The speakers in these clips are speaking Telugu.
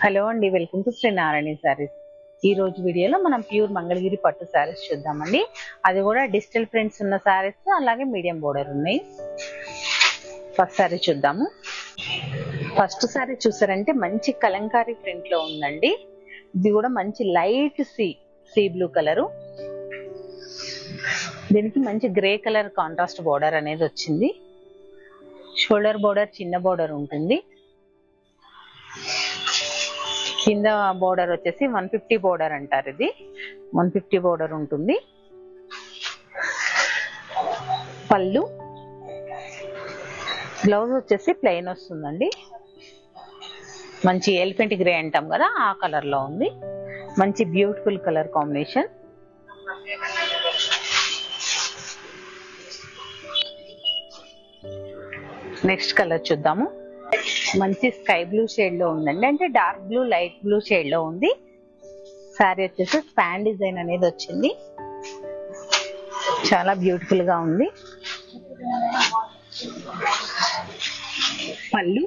హలో అండి, వెల్కమ్ టు శ్రీ నారాయణ సారీస్. ఈ రోజు వీడియోలో మనం ప్యూర్ మంగళగిరి పట్టు సారీస్ చూద్దామండి. అది కూడా డిజిటల్ ప్రింట్స్ ఉన్న సారీస్, అలాగే మీడియం బోర్డర్ ఉన్నాయి. ఫస్ట్ సారీ చూద్దాము. ఫస్ట్ సారీ చూసారంటే మంచి కలంకారీ ప్రింట్ లో ఉందండి. ఇది కూడా మంచి లైట్ సీ బ్లూ కలరు. దీనికి మంచి గ్రే కలర్ కాంట్రాస్ట్ బోర్డర్ అనేది వచ్చింది. షోల్డర్ బోర్డర్ చిన్న బోర్డర్ ఉంటుంది. కింద బోర్డర్ వచ్చేసి 150 బోర్డర్ అంటారు. ఇది 150 బోర్డర్ ఉంటుంది. పళ్ళు, బ్లౌజ్ వచ్చేసి ప్లెయిన్ వస్తుందండి. మంచి ఎలిఫెంట్ గ్రే అంటాం కదా, ఆ కలర్ లో ఉంది. మంచి beautiful colour combination. Next colour చూద్దాము. మంచి స్కై బ్లూ షేడ్ లో ఉందండి, అంటే dark blue light blue shade లో ఉంది. శారీ వచ్చేసి స్పాన్ డిజైన్ అనేది వచ్చింది. చాలా బ్యూటిఫుల్ గా ఉంది. పళ్ళు,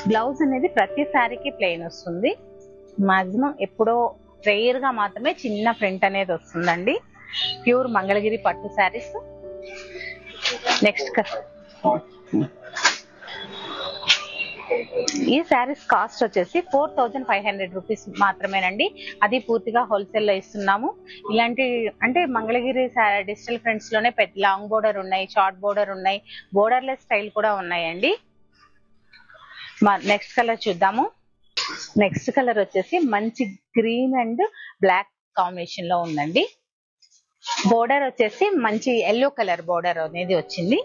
బ్లౌజ్ అనేది ప్రతి శారీకి ప్లెయిన్ వస్తుంది. మాక్సిమం ఎప్పుడో రేర్ గా మాత్రమే చిన్న ప్రింట్ అనేది వస్తుందండి. ప్యూర్ మంగళగిరి పట్టు శారీస్. నెక్స్ట్ ఈ శారీస్ కాస్ట్ వచ్చేసి 4500 రూపీస్ మాత్రమేనండి. అది పూర్తిగా హోల్సేల్ లో ఇస్తున్నాము. ఇలాంటి అంటే మంగళగిరి డిజిటల్ ప్రింట్స్ లోనే పెద్ద లాంగ్ బోర్డర్ ఉన్నాయి, షార్ట్ బోర్డర్ ఉన్నాయి, బోర్డర్లెస్ స్టైల్ కూడా ఉన్నాయండి. నెక్స్ట్ కలర్ చూద్దాము. నెక్స్ట్ కలర్ వచ్చేసి మంచి గ్రీన్ అండ్ బ్లాక్ కాంబినేషన్ లో ఉందండి. బోర్డర్ వచ్చేసి మంచి ఎల్లో కలర్ బోర్డర్ అనేది వచ్చింది.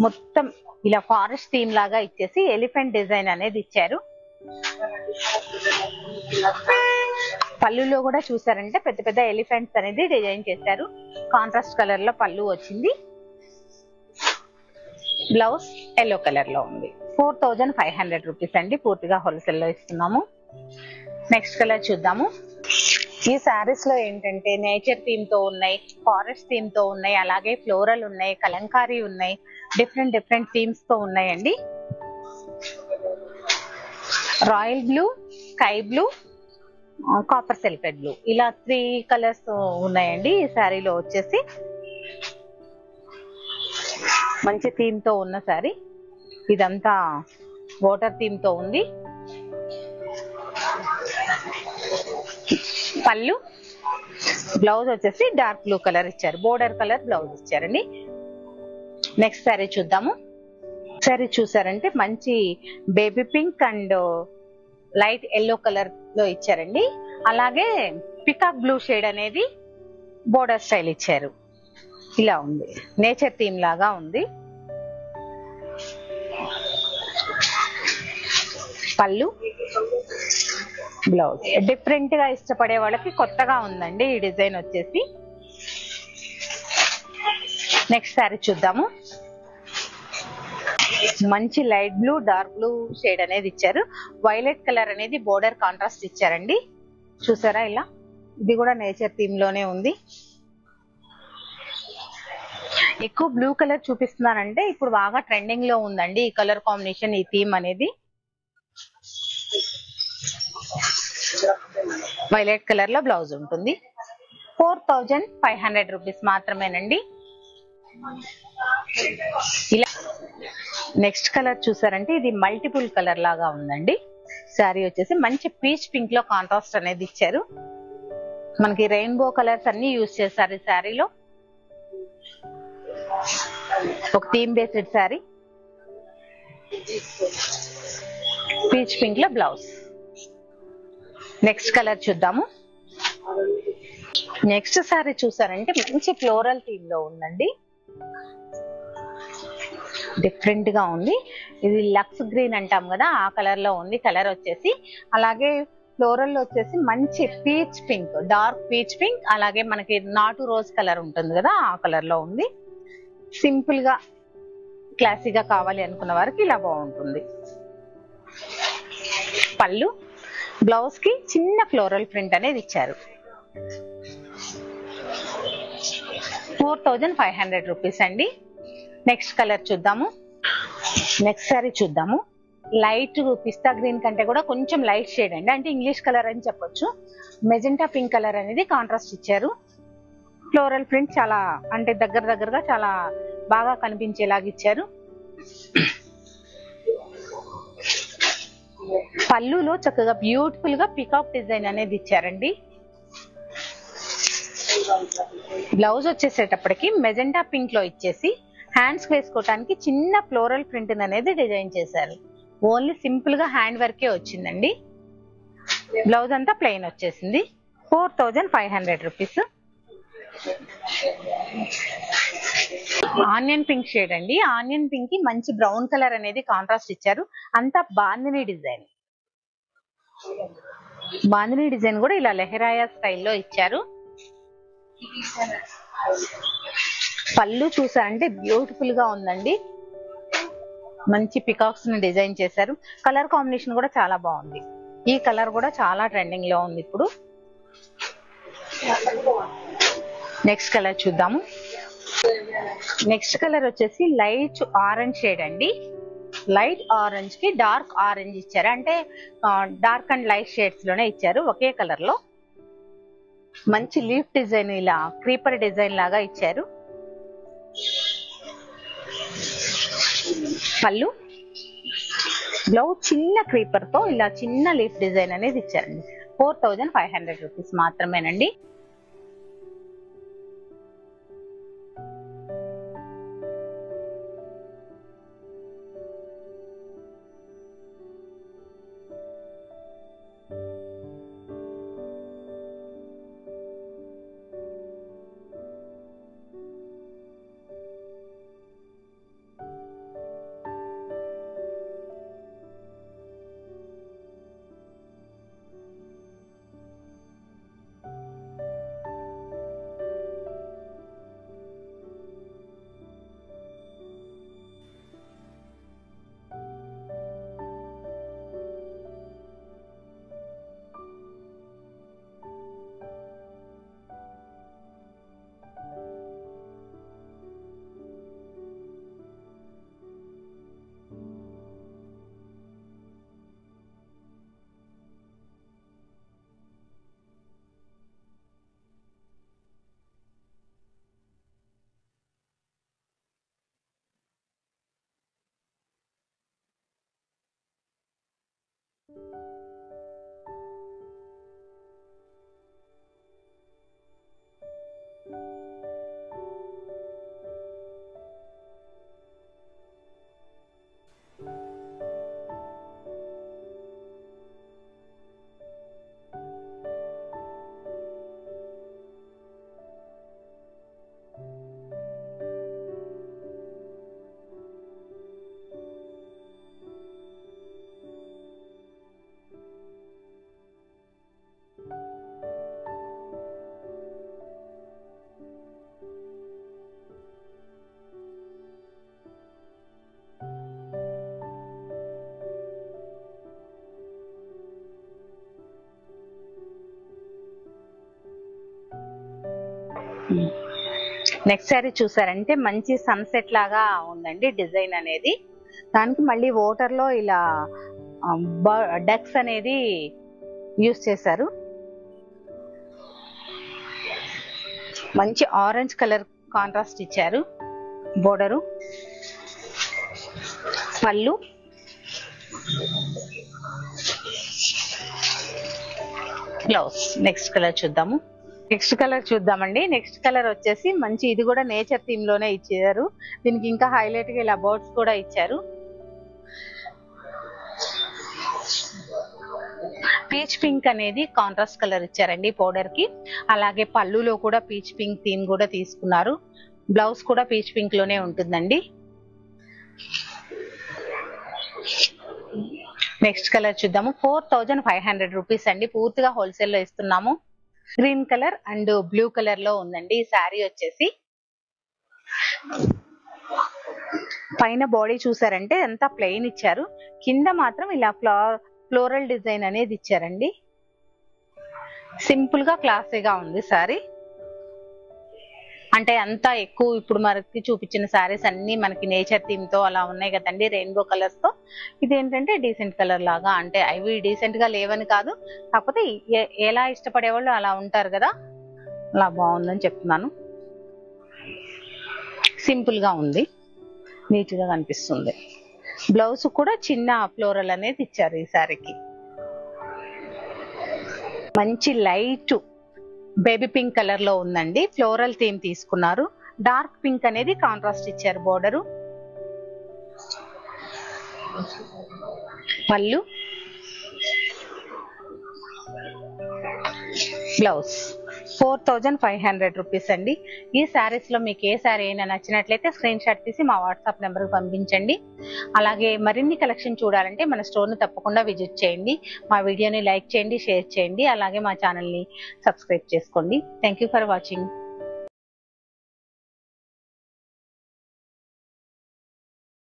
మొత్తం ఇలా ఫారెస్ట్ థీమ్ లాగా ఇచ్చేసి ఎలిఫెంట్ డిజైన్ అనేది ఇచ్చారు. పళ్ళులో కూడా చూసారంటే పెద్ద పెద్ద ఎలిఫెంట్స్ అనేది డిజైన్ చేశారు. కాంట్రాస్ట్ కలర్ లో పళ్ళు వచ్చింది. బ్లౌజ్ ఎల్లో కలర్ లో ఉంది. 4500 రూపీస్ అండి, పూర్తిగా హోల్సేల్ లో ఇస్తున్నాము. నెక్స్ట్ కలర్ చూద్దాము. ఈ శారీస్ లో ఏంటంటే నేచర్ థీమ్ తో ఉన్నాయి, ఫారెస్ట్ థీమ్ తో ఉన్నాయి, అలాగే ఫ్లోరల్ ఉన్నాయి, కలంకారీ ఉన్నాయి, డిఫరెంట్ థీమ్స్ తో ఉన్నాయండి. Royal blue, sky blue, copper sulphate blue, ఇలా 3 కలర్స్ ఉన్నాయండి. ఈ శారీలో వచ్చేసి మంచి థీమ్ తో ఉన్న శారీ. ఇదంతా వాటర్ థీమ్ తో ఉంది. పళ్ళు, బ్లౌజ్ వచ్చేసి డార్క్ బ్లూ కలర్ ఇచ్చారు, బోర్డర్ కలర్ బ్లౌజ్ ఇచ్చారండి. నెక్స్ట్ శారీ చూద్దాము. శారీ చూసారంటే మంచి baby pink and light yellow colour లో ఇచ్చారండి. అలాగే పికాక్ బ్లూ షేడ్ అనేది బోర్డర్ స్టైల్ ఇచ్చారు. ఇలా ఉంది, నేచర్ థీమ్ లాగా ఉంది. పళ్ళు, బ్లౌజ్ డిఫరెంట్ గా ఇష్టపడే వాళ్ళకి కొత్తగా ఉందండి ఈ డిజైన్ వచ్చేసి. నెక్స్ట్ శారీ చూద్దాము. మంచి light blue, dark blue shade అనేది ఇచ్చారు. వైలెట్ కలర్ అనేది బోర్డర్ కాంట్రాస్ట్ ఇచ్చారండి. చూసారా ఇలా, ఇది కూడా నేచర్ థీమ్ లోనే ఉంది. ఎక్కువ బ్లూ కలర్ చూపిస్తున్నానంటే ఇప్పుడు బాగా ట్రెండింగ్ లో ఉందండి ఈ కలర్ కాంబినేషన్, ఈ థీమ్ అనేది. వైలెట్ కలర్ లో బ్లౌజ్ ఉంటుంది. 4500 రూపీస్ మాత్రమేనండి. ఇలా నెక్స్ట్ కలర్ చూసారంటే ఇది మల్టిపుల్ కలర్ లాగా ఉందండి. శారీ వచ్చేసి మంచి పీచ్ పింక్ లో కాంట్రాస్ట్ అనేది ఇచ్చారు. మనకి రెయిన్బో కలర్స్ అన్ని యూజ్ చేస్తారు ఈ శారీలో. ఒక theme based sari, peach pink లో బ్లౌజ్. నెక్స్ట్ కలర్ చూద్దాము. నెక్స్ట్ శారీ చూసారంటే మంచి ఫ్లోరల్ థీమ్ లో ఉందండి. డిఫరెంట్ గా ఉంది. ఇది లక్స్ గ్రీన్ అంటాం కదా, ఆ కలర్ లో ఉంది కలర్ వచ్చేసి. అలాగే ఫ్లోరల్ వచ్చేసి మంచి peach pink, dark peach pink, అలాగే మనకి నాటు రోజ్ కలర్ ఉంటుంది కదా, ఆ కలర్ లో ఉంది. సింపుల్ గా క్లాసీగా కావాలి అనుకున్న వారికి ఇలా బాగుంటుంది. పళ్ళు, బ్లౌజ్ కి చిన్న ఫ్లోరల్ ప్రింట్ అనేది ఇచ్చారు. 4500 రూపీస్ అండి. నెక్స్ట్ కలర్ చూద్దాము. నెక్స్ట్ సారీ చూద్దాము. లైట్ పిస్తా గ్రీన్ కంటే కూడా కొంచెం లైట్ షేడ్ అండి, అంటే ఇంగ్లీష్ కలర్ అని చెప్పొచ్చు. మెజెంటా పింక్ కలర్ అనేది కాంట్రాస్ట్ ఇచ్చారు. ఫ్లోరల్ ప్రింట్ చాలా అంటే దగ్గరగా చాలా బాగా కనిపించేలాగా ఇచ్చారు. పళ్ళులో చక్కగా బ్యూటిఫుల్ గా పికాక్ డిజైన్ అనేది ఇచ్చారండి. బ్లౌజ్ వచ్చేసేటప్పటికి మెజెంటా పింక్ లో ఇచ్చేసి హ్యాండ్స్ వేసుకోవటానికి చిన్న ఫ్లోరల్ ప్రింట్ అనేది డిజైన్ చేశారు. ఓన్లీ సింపుల్ గా హ్యాండ్ వర్కే వచ్చిందండి. బ్లౌజ్ అంతా ప్లెయిన్ వచ్చేసింది. 4500 రూపీస్. ఆనియన్ పింక్ షేడ్ అండి. ఆనియన్ పింక్ కి మంచి బ్రౌన్ కలర్ అనేది కాంట్రాస్ట్ ఇచ్చారు. అంతా బాందిని డిజైన్. బాందిని డిజైన్ కూడా ఇలా లెహరాయా స్టైల్లో ఇచ్చారు. పళ్ళు చూసారంటే బ్యూటిఫుల్ గా ఉందండి. మంచి పికాక్స్ ని డిజైన్ చేశారు. కలర్ కాంబినేషన్ కూడా చాలా బాగుంది. ఈ కలర్ కూడా చాలా ట్రెండింగ్ లో ఉంది ఇప్పుడు. నెక్స్ట్ కలర్ చూద్దాము. నెక్స్ట్ కలర్ వచ్చేసి లైట్ ఆరెంజ్ షేడ్ అండి. లైట్ ఆరెంజ్ కి డార్క్ ఆరెంజ్ ఇచ్చారు, అంటే డార్క్ అండ్ లైట్ షేడ్స్ లోనే ఇచ్చారు ఒకే కలర్ లో. మంచి లీఫ్ డిజైన్ ఇలా క్రీపర్ డిజైన్ లాగా ఇచ్చారు. పళ్ళు, బ్లౌజ్ చిన్న క్రీపర్ తో ఇలా చిన్న లీఫ్ డిజైన్ అనేది ఇచ్చారండి. 4500 రూపీస్ మాత్రమేనండి. నెక్స్ట్ సారీ చూసారంటే మంచి సన్సెట్ లాగా ఉందండి డిజైన్ అనేది. దానికి మళ్ళీ వాటర్ లో ఇలా డక్స్ అనేది యూస్ చేశారు. మంచి ఆరెంజ్ కలర్ కాంట్రాస్ట్ ఇచ్చారు. బోర్డరు, పళ్ళు, బ్లౌజ్. నెక్స్ట్ కలర్ చూద్దాము. చూద్దామండి. నెక్స్ట్ కలర్ వచ్చేసి మంచి, ఇది కూడా నేచర్ థీమ్ లోనే ఇచ్చారు. దీనికి ఇంకా హైలైట్ గా ఇలా బర్డ్స్ కూడా ఇచ్చారు. పీచ్ పింక్ అనేది కాంట్రాస్ట్ కలర్ ఇచ్చారండి పౌడర్ కి. అలాగే పళ్ళులో కూడా పీచ్ పింక్ థీమ్ కూడా తీసుకున్నారు. బ్లౌజ్ కూడా పీచ్ పింక్ లోనే ఉంటుందండి. నెక్స్ట్ కలర్ చూద్దాము. 4500 రూపీస్ అండి. పూర్తిగా హోల్సేల్ లో ఇస్తున్నాము. Green colour and blue colour లో ఉందండి ఈ శారీ వచ్చేసి. పైన బాడీ చూసారంటే అంతా ప్లెయిన్ ఇచ్చారు. కింద మాత్రం ఇలా ఫ్లోరల్ డిజైన్ అనేది ఇచ్చారండి. సింపుల్ గా క్లాసీగా ఉంది సారీ. అంటే అంతా ఎక్కువ ఇప్పుడు మనకి చూపించిన సారీస్ అన్ని మనకి నేచర్ థీమ్ తో అలా ఉన్నాయి కదండి, రెయిన్బో కలర్స్ తో. ఇదేంటంటే డీసెంట్ కలర్ లాగా, అంటే అవి డీసెంట్ గా లేవని కాదు, కాకపోతే ఎలా ఇష్టపడే వాళ్ళు అలా ఉంటారు కదా, అలా బాగుందని చెప్తున్నాను. సింపుల్ గా ఉంది, నీట్ గా కనిపిస్తుంది. బ్లౌజ్ కూడా చిన్న ఫ్లోరల్ అనేది ఇచ్చారు ఈ సారీకి. మంచి లైట్ బేబీ పింక్ కలర్ లో ఉందండి, ఫ్లోరల్ థీమ్ తీసుకున్నారు. డార్క్ పింక్ అనేది కాంట్రాస్ట్ ఇచ్చారు బోర్డరు. పళ్ళు, బ్లౌజ్ 4500 రూపీస్ అండి. ఈ శారీస్ లో మీకు ఏ శారీ అయినా నచ్చినట్లయితే స్క్రీన్ షాట్ తీసి మా వాట్సాప్ నెంబర్కి పంపించండి. అలాగే మరిన్ని కలెక్షన్ చూడాలంటే మన స్టోర్ని తప్పకుండా విజిట్ చేయండి. మా వీడియోని లైక్ చేయండి, షేర్ చేయండి, అలాగే మా ఛానల్ని సబ్స్క్రైబ్ చేసుకోండి. Thank you for watching.